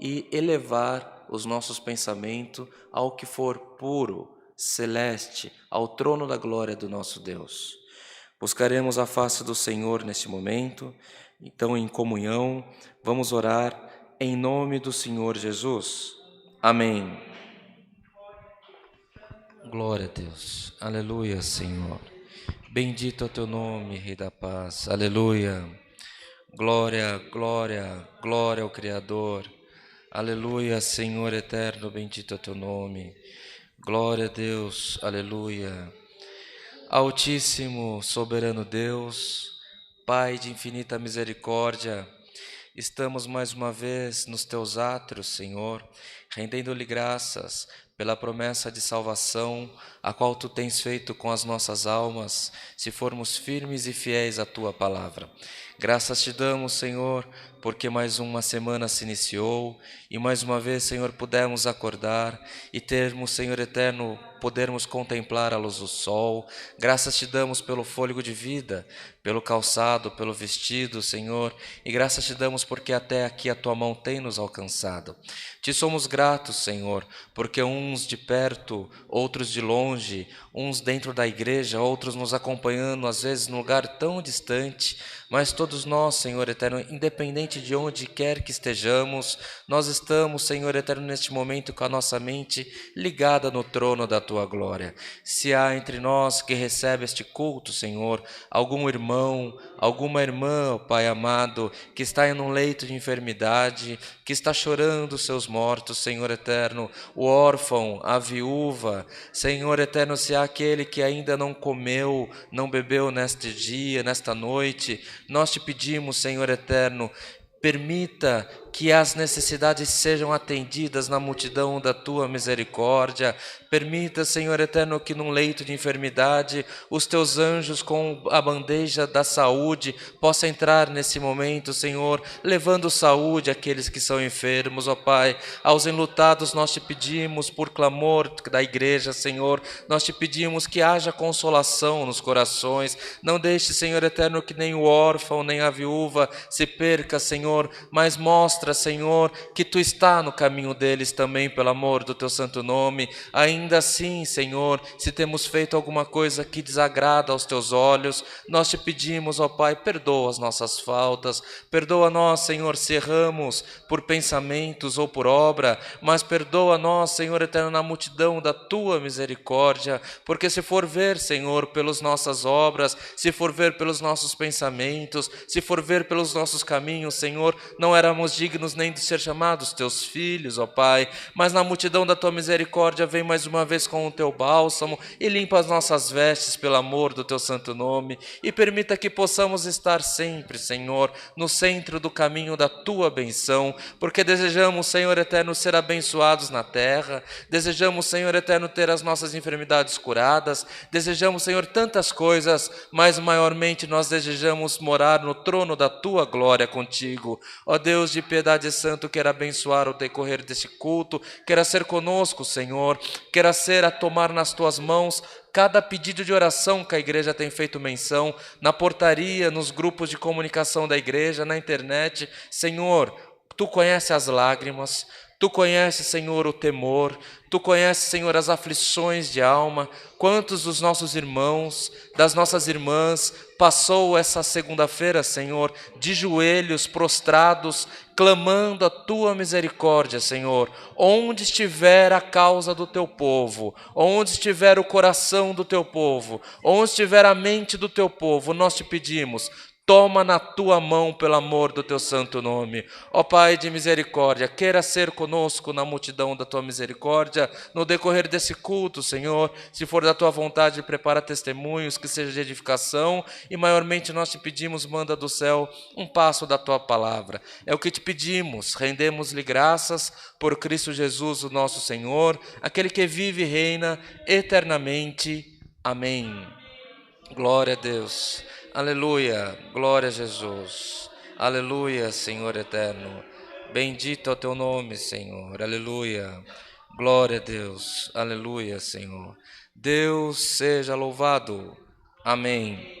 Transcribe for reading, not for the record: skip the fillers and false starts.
e elevar os nossos pensamentos ao que for puro, celeste, ao trono da glória do nosso Deus. Buscaremos a face do Senhor neste momento, então em comunhão vamos orar em nome do Senhor Jesus. Amém. Glória a Deus. Aleluia, Senhor. Bendito é o teu nome, Rei da paz. Aleluia. Glória, glória, glória ao Criador. Aleluia, Senhor eterno, bendito é o teu nome. Glória a Deus. Aleluia. Altíssimo, soberano Deus, Pai de infinita misericórdia, estamos mais uma vez nos teus átrios, Senhor, rendendo-lhe graças pela promessa de salvação, a qual tu tens feito com as nossas almas, se formos firmes e fiéis à tua palavra. Graças te damos, Senhor, porque mais uma semana se iniciou e mais uma vez, Senhor, pudemos acordar e termos, Senhor eterno, podermos contemplar a luz do sol. Graças te damos pelo fôlego de vida, pelo calçado, pelo vestido, Senhor, e graças te damos porque até aqui a tua mão tem nos alcançado. Te somos gratos, Senhor, porque uns de perto, outros de longe, uns dentro da igreja, outros nos acompanhando, às vezes num lugar tão distante, mas todos nós, Senhor eterno, independente de onde quer que estejamos, nós estamos, Senhor eterno, neste momento com a nossa mente ligada no trono da tua glória. Se há entre nós que recebe este culto, Senhor, algum irmão, alguma irmã, Pai amado, que está em um leito de enfermidade, que está chorando os seus mortos, Senhor eterno, o órfão, a viúva, Senhor eterno, se há aquele que ainda não comeu, não bebeu neste dia, nesta noite, nós te pedimos, Senhor eterno, permita que as necessidades sejam atendidas na multidão da tua misericórdia. Permita, Senhor eterno, que num leito de enfermidade os teus anjos com a bandeja da saúde possam entrar nesse momento, Senhor, levando saúde àqueles que são enfermos, ó Pai. Aos enlutados nós te pedimos por clamor da igreja, Senhor, nós te pedimos que haja consolação nos corações. Não deixe, Senhor eterno, que nem o órfão, nem a viúva se perca, Senhor, mas mostra, Senhor, que tu está no caminho deles também, pelo amor do teu santo nome. Ainda assim, Senhor, se temos feito alguma coisa que desagrada aos teus olhos, nós te pedimos, ó Pai, perdoa as nossas faltas, perdoa nós, Senhor, se erramos por pensamentos ou por obra, mas perdoa nós, Senhor eterno, na multidão da tua misericórdia, porque se for ver, Senhor, pelas nossas obras, se for ver pelos nossos pensamentos, se for ver pelos nossos caminhos, Senhor, não éramos dignos nem de ser chamados teus filhos, ó Pai, mas na multidão da tua misericórdia vem mais uma vez com o teu bálsamo e limpa as nossas vestes pelo amor do teu santo nome e permita que possamos estar sempre, Senhor, no centro do caminho da tua benção, porque desejamos, Senhor eterno, ser abençoados na terra, desejamos, Senhor eterno, ter as nossas enfermidades curadas, desejamos, Senhor, tantas coisas, mas maiormente nós desejamos morar no trono da tua glória contigo. Ó Deus de piedade santo, queira abençoar o decorrer deste culto, queira ser conosco, Senhor, queira ser a tomar nas tuas mãos cada pedido de oração que a igreja tem feito menção, na portaria, nos grupos de comunicação da igreja, na internet. Senhor, tu conheces as lágrimas, tu conheces, Senhor, o temor, tu conheces, Senhor, as aflições de alma. Quantos dos nossos irmãos, das nossas irmãs, passou essa segunda-feira, Senhor, de joelhos prostrados, clamando a tua misericórdia, Senhor. Onde estiver a causa do teu povo, onde estiver o coração do teu povo, onde estiver a mente do teu povo, nós te pedimos, toma na tua mão pelo amor do teu santo nome. Ó Pai de misericórdia, queira ser conosco na multidão da tua misericórdia, no decorrer desse culto, Senhor. Se for da tua vontade, prepara testemunhos que sejam de edificação e maiormente nós te pedimos, manda do céu um passo da tua palavra. É o que te pedimos, rendemos-lhe graças por Cristo Jesus, o nosso Senhor, aquele que vive e reina eternamente. Amém. Glória a Deus. Aleluia, glória a Jesus, aleluia, Senhor eterno, bendito é o teu nome, Senhor, aleluia, glória a Deus, aleluia, Senhor, Deus seja louvado, amém.